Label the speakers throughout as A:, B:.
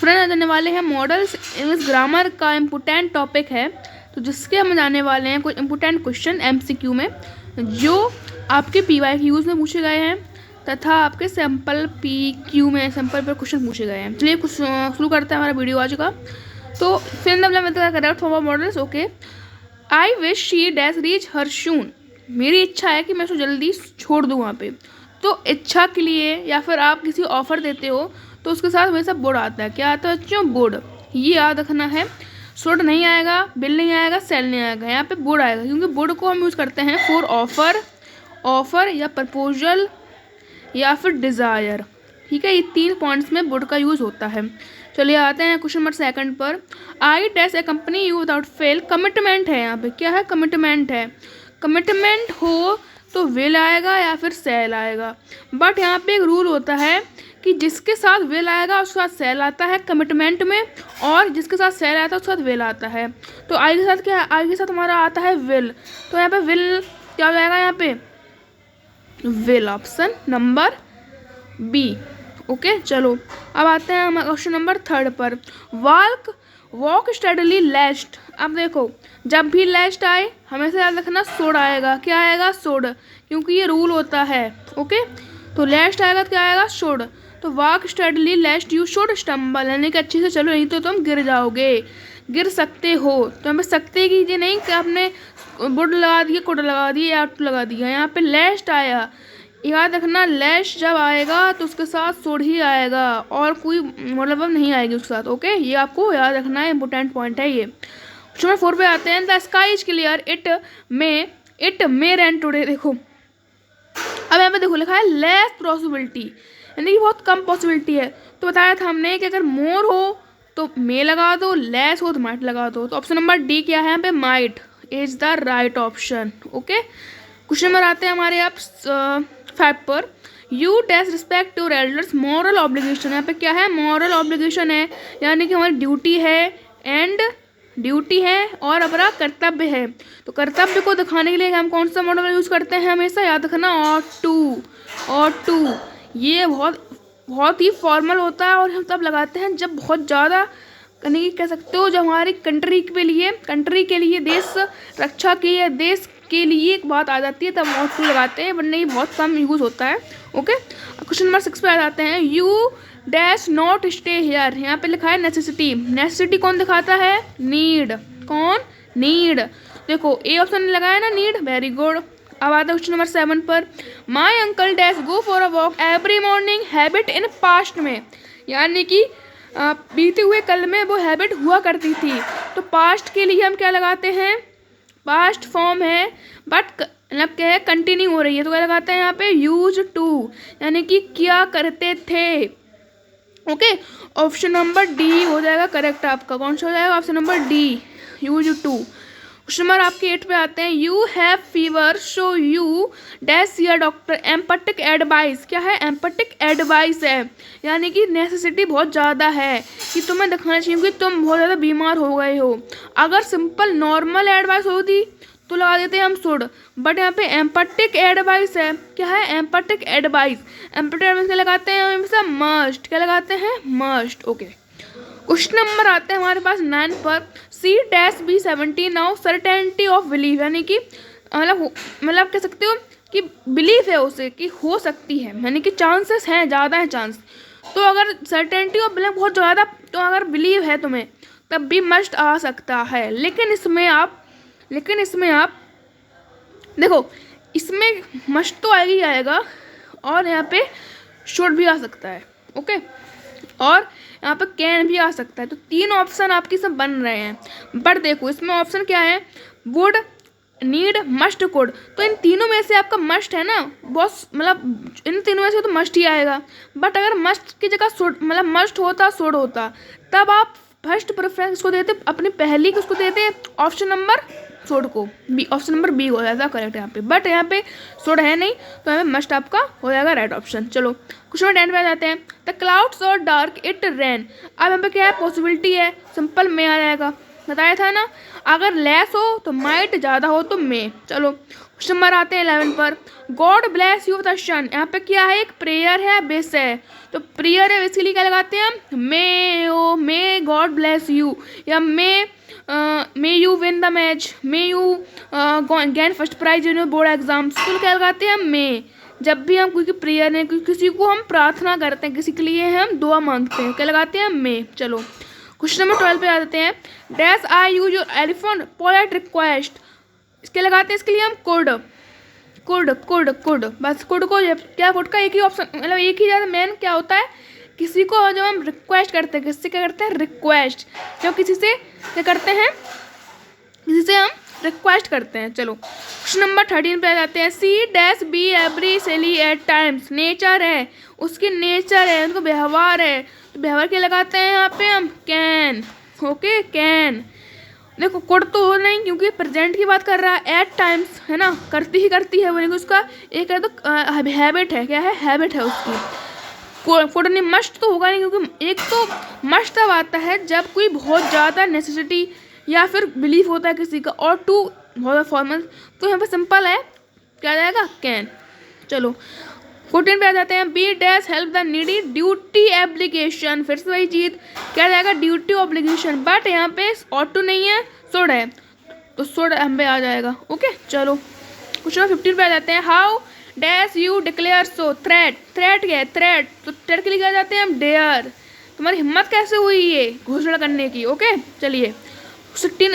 A: Friend जाने वाले हैं मॉडल्स इंग्लिश ग्रामर का इम्पोर्टेंट टॉपिक है, तो जिसके हम जाने वाले हैं कुछ इम्पोर्टेंट क्वेश्चन एमसीक्यू में जो आपके पीवाईक्यूज में पूछे गए हैं तथा आपके सैम्पल पीक्यू में सैम्पल पर क्वेश्चन पूछे गए हैं। चलिए कुछ शुरू करते हैं हमारा वीडियो आज का। तो फिर correct for models okay. I wish she dash reach her soon. मेरी इच्छा है कि मैं उसको जल्दी छोड़ दूँ वहाँ पे। तो इच्छा के लिए या फिर आप किसी ऑफर देते हो तो उसके साथ हमेशा बुड आता है। क्या आता है बच्चों? बुड। ये याद रखना है। शुड नहीं आएगा, बिल नहीं आएगा, सेल नहीं आएगा, यहाँ पे बुड आएगा, क्योंकि बुड को हम यूज़ करते हैं फॉर ऑफर या प्रपोजल या फिर डिज़ायर। ठीक है, ये 3 पॉइंट्स में बुड का यूज़ होता है। चलिए आते हैं क्वेश्चन नंबर 2 पर। I dash A company you without fail. Commitment है, यहाँ पे क्या है? कमिटमेंट है। कमिटमेंट हो तो विल आएगा या फिर सेल आएगा, बट यहाँ पे एक रूल होता है कि जिसके साथ विल आएगा उसके साथ सेल आता है कमिटमेंट में, और जिसके साथ सेल आता है उसके साथ विल आता है। तो आई के साथ क्या? आई के साथ हमारा आता है विल, तो यहाँ पे विल क्या हो जाएगा? यहाँ पे will, option number B. Okay, चलो अब आते हैं हम क्वेश्चन नंबर 3 पर। Walk steadily lest. अब देखो, जब भी लेस्ट आए हमेशा याद रखना सोड आएगा। क्या आएगा? सोड, क्योंकि ये रूल होता है। ओके, तो लेस्ट आएगा तो क्या आएगा? सोड। तो walk steadily लेस्ट you should stumble, यानी कि अच्छे से चलो, नहीं तो तुम गिर जाओगे, गिर सकते हो। तो हमें सकते कीजिए नहीं कि आपने बुड लगा दिया, कुड लगा दिया या टू लगा दिया। यहाँ पे लेस्ट आया, याद रखना लेस्ट जब आएगा तो उसके साथ सोड ही आएगा और कोई मतलब नहीं आएगी उसके साथ। ओके, ये आपको याद रखना है, इंपॉर्टेंट पॉइंट है ये। क्वेश्चन नंबर 4 पे आते हैं। The sky is clear it may rain today. देखो अब यहाँ पे देखो लिखा है लेस पॉसिबिलिटी, यानी कि बहुत कम पॉसिबिलिटी है। तो बताया था हमने कि अगर मोर हो तो मे लगा दो, लेस हो तो माइट लगा दो। तो ऑप्शन नंबर डी क्या है? यहाँ पे might is the right option. Okay, question number आते हैं हमारे आप 5 पर। You dash respect your elders moral obligation. यहाँ पे क्या है? मॉरल ऑब्लिगेशन है, यानी कि हमारी ड्यूटी है और हमारा कर्तव्य है। तो कर्तव्य को दिखाने के लिए हम कौन सा मॉडल यूज़ करते हैं? हमेशा याद रखना ought to। ये बहुत ही फॉर्मल होता है और हम तब लगाते हैं जब बहुत ज़्यादा, यानी कि कह सकते हो जब हमारी कंट्री के लिए देश रक्षा के लिए, देश के लिए एक बात आ जाती है तब ought to लगाते हैं, वरना ये बहुत कम यूज़ होता है। ओके, क्वेश्चन नंबर 6 पे आ जाते हैं। You dash not stay here. यहाँ पे लिखा है नेसेसिटी। नेसेसिटी कौन दिखाता है? नीड। कौन? नीड। देखो ए ऑप्शन लगा है ना, नीड। Very good. अब आता है क्वेश्चन नंबर 7 पर। My uncle dash go for a walk every morning habit in past में, यानी कि बीते हुए कल में वो हैबिट हुआ करती थी। तो पास्ट के लिए हम क्या लगाते हैं? पास्ट फॉर्म है बट मतलब क्या है? कंटिन्यू हो रही है, तो क्या लगाते हैं यहाँ पे? यूज टू, यानी कि क्या करते थे। ओके, ऑप्शन नंबर डी हो जाएगा करेक्ट आपका। कौन सा हो जाएगा? Option number D, use two. Question number आपके 8 पे आते हैं। You have fever so you dash your doctor empathic advice. क्या है? एम्पैथिक एडवाइस है, यानी कि नेसेसिटी बहुत ज़्यादा है कि तुम्हें दिखाना चाहिए कि तुम बहुत ज़्यादा बीमार हो गए हो। अगर सिंपल नॉर्मल एडवाइस होती तो लगा देते हैं हम शुड, बट यहाँ पे एम्पैथिक एडवाइस है। क्या है? Empathic advice. एम्पैथिक एडवाइस क्या लगाते हैं? हमेशा मस्ट। क्या लगाते हैं? मस्ट। ओके, क्वेश्चन नंबर आते हैं हमारे पास 9 पर। C dash B 70 now certainty of believe, यानी कि मतलब कह सकते हो कि बिलीफ है उसे कि हो सकती है, यानी कि चांसेस हैं, ज़्यादा है चांस। तो अगर सर्टेनिटी ऑफ बिलीव बहुत ज़्यादा, तो अगर बिलीव है तुम्हें तब भी मस्ट आ सकता है। लेकिन इसमें आप देखो, इसमें मस्ट तो आएगा ही आएगा और यहाँ पे शुड भी आ सकता है। ओके, और यहाँ पे कैन भी आ सकता है। तो 3 ऑप्शन आपके सब बन रहे हैं, बट देखो इसमें ऑप्शन क्या है? Would, need, must, could. तो इन तीनों में से आपका मस्ट है ना, बहुत मतलब इन तीनों में से तो मस्ट ही आएगा। बट अगर मस्ट की जगह शुड मतलब मस्ट होता, शुड होता, तब आप फर्स्ट प्रेफरेंस उसको देते, अपनी पहली किसको देते? ऑप्शन नंबर शुड को। बी, ऑप्शन नंबर बी हो जाएगा करेक्ट यहाँ पे। बट यहाँ पे शुड है नहीं, तो यहाँ पे मस्ट आपका हो जाएगा राइट ऑप्शन। चलो क्वेश्चन नंबर 10 पे आ जाते हैं। द क्लाउड्स और डार्क इट रेन। अब यहाँ पे क्या है? पॉसिबिलिटी है, सिंपल में आ जाएगा। बताया था ना, अगर लेस हो तो माइट, ज़्यादा हो तो मे। चलो क्वेश्चन नंबर आते हैं 11 पर। गॉड ब्लेस यू द सन। यहाँ पे क्या है? एक प्रेयर है, बेस है। तो प्रेयर है, बेसिकली क्या लगाते हैं हम? गॉड ब्लेस यू, या may you win the match, may you gain first prize in board exams. तो क्या लगाते हैं हम मे, जब भी हम कोई प्रेयर है, किसी को हम प्रार्थना करते हैं, किसी के लिए हम दुआ मांगते हैं, क्या लगाते हैं मे। चलो क्वेश्चन नंबर 12 पे आ जाते हैं। Dash I use your elephant polite request, इसके लगाते हैं इसके लिए हम कुड, बस कुड को क्या, कुड का एक ही ऑप्शन, मतलब एक ही ज़्यादा मेन क्या होता है, किसी को जब हम रिक्वेस्ट करते हैं, किससे क्या करते हैं रिक्वेस्ट, जब किसी से क्या करते हैं, किसी से हम रिक्वेस्ट करते हैं। चलो क्वेश्चन नंबर 13 पे आ जाते हैं। C dash B every silly at times, nature है, उसकी नेचर है, उनका व्यवहार है, तो व्यवहार क्या लगाते हैं यहाँ पे हम कैन। ओके कैन, देखो कुड तो हो नहीं क्योंकि प्रेजेंट की बात कर रहा है, एट टाइम्स है ना, करती है वो, लेकिन उसका एक है तो हैबिट है, क्या है हैबिट है उसकी। कुड नहीं, मस्ट तो होगा नहीं, क्योंकि एक तो मस्ट तब आता है जब कोई बहुत ज़्यादा नेसेसिटी या फिर बिलीफ होता है किसी का, और टू बहुत फॉर्मल, तो यहाँ पे सिंपल है, क्या आ जाएगा कैन। चलो 14 पे आ जाते हैं। B dash help the needy duty application, फिर से वही चीज़, क्या आ जाएगा ड्यूटी ऑब्लिगेशन, बट यहाँ पे ऑट टू नहीं है, सोड है, तो सोड हम पे आ जाएगा। ओके चलो क्वेश्चन 15 पे आ जाते हैं। How dash you declare so, threat क्या है, थ्रेट, तो थ्रेट के लिए क्या जाते हैं हम डेयर, तुम्हारी हिम्मत कैसे हुई ये घोषणा करने की। ओके चलिए 16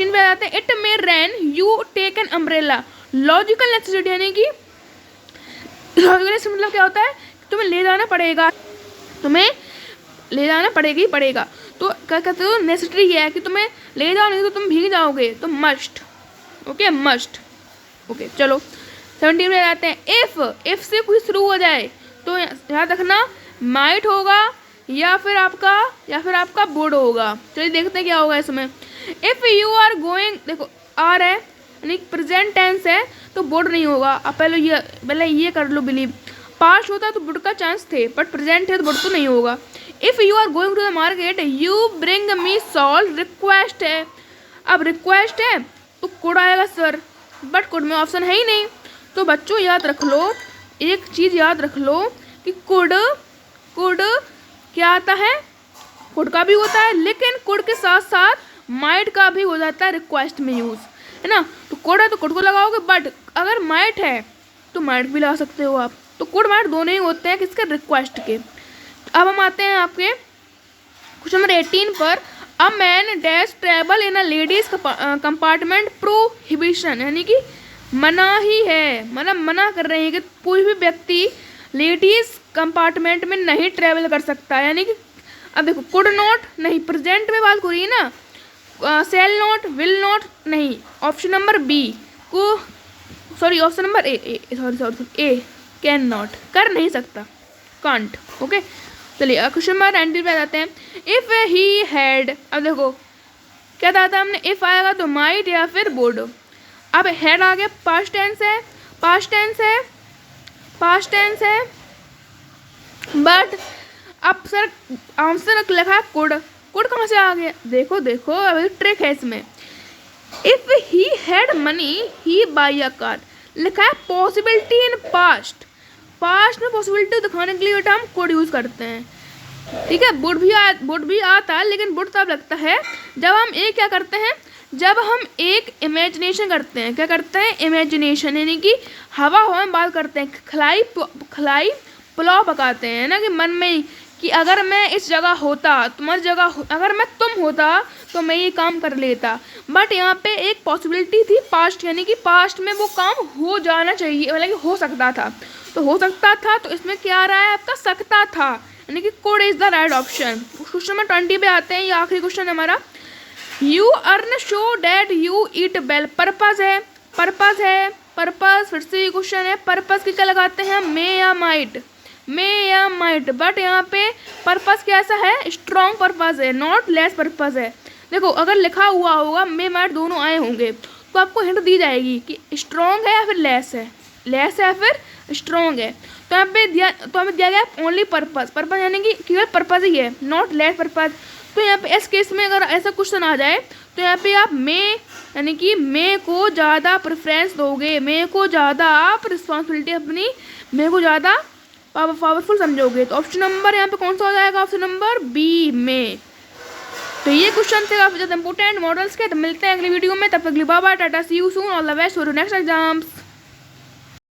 A: पे आ जाते हैं। It may rain you take an umbrella, logical necessity, यानी कि लॉजिकल नेसेसिटी मतलब क्या होता है, तुम्हें ले जाना पड़ेगा, तुम्हें ले जाना पड़ेगा, तो क्या कहते हो नेसेसिटी ये है कि तुम्हें ले जाओ, नहीं तो तुम भीग जाओगे, तो मस्ट। Okay must. ओके चलो 17 में जाते हैं। इफ से कुछ शुरू हो जाए तो याद रखना माइट होगा या फिर आपका वुड होगा। चलिए देखते हैं क्या होगा इसमें। इफ यू आर गोइंग, देखो आर है यानी प्रेजेंट टेंस है, तो वुड नहीं होगा। अब पहले ये कर लो बिलीव, पास्ट होता तो वुड का चांस थे, बट प्रेजेंट है तो वुड तो नहीं होगा। If you are going to the market you bring me salt, request है, अब रिक्वेस्ट है तो कुड आएगा सर, बट कुड में ऑप्शन है ही नहीं। तो बच्चों याद रख लो, एक चीज़ याद रख लो कि कुड क्या आता है, कुड का भी होता है, लेकिन कुड के साथ साथ माइट का भी हो जाता है रिक्वेस्ट में यूज़, है ना। तो कुड है तो कुड को लगाओगे, बट अगर माइट है तो माइट भी लगा सकते हो आप। तो कुड माइट दोनों ही होते हैं किसके, रिक्वेस्ट के। अब हम आते हैं आपके क्वेश्चन नंबर 18 पर। A man dash travel in a ladies compartment, prohibition, यानी कि मना ही है, मतलब मना कर रहे हैं कि कोई भी व्यक्ति लेडीज कंपार्टमेंट में नहीं ट्रेवल कर सकता, यानी कि अब देखो कुड नॉट नहीं, प्रेजेंट में बात हो रही है ना, सेल नॉट, विल नॉट नहीं, ऑप्शन नंबर बी को, sorry option number A can not, कर नहीं सकता, कांट। ओके चलिए क्वेश्चन नंबर 19 पे आ जाते हैं। इफ ही हैड, अब देखो क्या था हमने, इफ आएगा तो माइट या फिर वुड। अब हैड आ गया, पास्ट टेंस है, बट अब सर आंसर लिखा है कुड कहाँ से आ गया, देखो अभी ट्रिक है इसमें। If he had money he by a car, लिखा है पॉसिबिलिटी इन पास्ट में पॉसिबिलिटी दिखाने के लिए बेटा हम कुड यूज करते हैं, ठीक है। वुड भी आता है, लेकिन वुड तब लगता है जब हम एक क्या करते हैं, जब हम एक इमेजिनेशन करते हैं, क्या करते हैं इमेजिनेशन, यानी कि हवा में बात करते हैं, खलाई पुलाव पकाते हैं ना, कि मन में कि अगर मैं इस जगह होता, तुम्हारी जगह अगर मैं तुम होता तो मैं ये काम कर लेता। बट यहाँ पे एक पॉसिबिलिटी थी पास्ट, यानी कि पास्ट में वो काम हो जाना चाहिए, मतलब कि हो सकता था, तो इसमें क्या आ रहा है आपका सकता था, यानी कि could is the right option. Question number 20 पे आते हैं, ये आखिरी क्वेश्चन है हमारा। You earn show that you eat well, purpose है, फिर से ये क्वेश्चन है, पर्पज की क्या लगाते हैं, मे या माइट, बट यहाँ पे पर्पज कैसा है, स्ट्रॉन्ग पर्पज है, नॉट लेस पर्पज है। देखो अगर लिखा हुआ होगा मे माइट दोनों आए होंगे तो आपको हिंट दी जाएगी कि स्ट्रॉन्ग है या फिर लेस है या फिर स्ट्रॉन्ग है। तो हमें दिया गया ओनली पर्पज, यानी कि केवल पर्पज ही है, नॉट लेस पर्पज। तो यहाँ पे इस केस में अगर ऐसा क्वेश्चन आ जाए तो यहाँ पे आप यानी कि मे को ज़्यादा प्रेफरेंस दोगे, मे को ज़्यादा आप रिस्पॉन्सिबिलिटी अपनी मे को ज़्यादा पावरफुल समझोगे। तो ऑप्शन नंबर यहाँ पे कौन सा हो जाएगा, ऑप्शन नंबर बी में। तो ये क्वेश्चन थे काफी ज्यादा इंपॉर्टेंट मॉडल्स के। तो मिलते हैं अगली वीडियो में, तब तक के लिए bye bye, tata, see you soon, all the best for your next exams.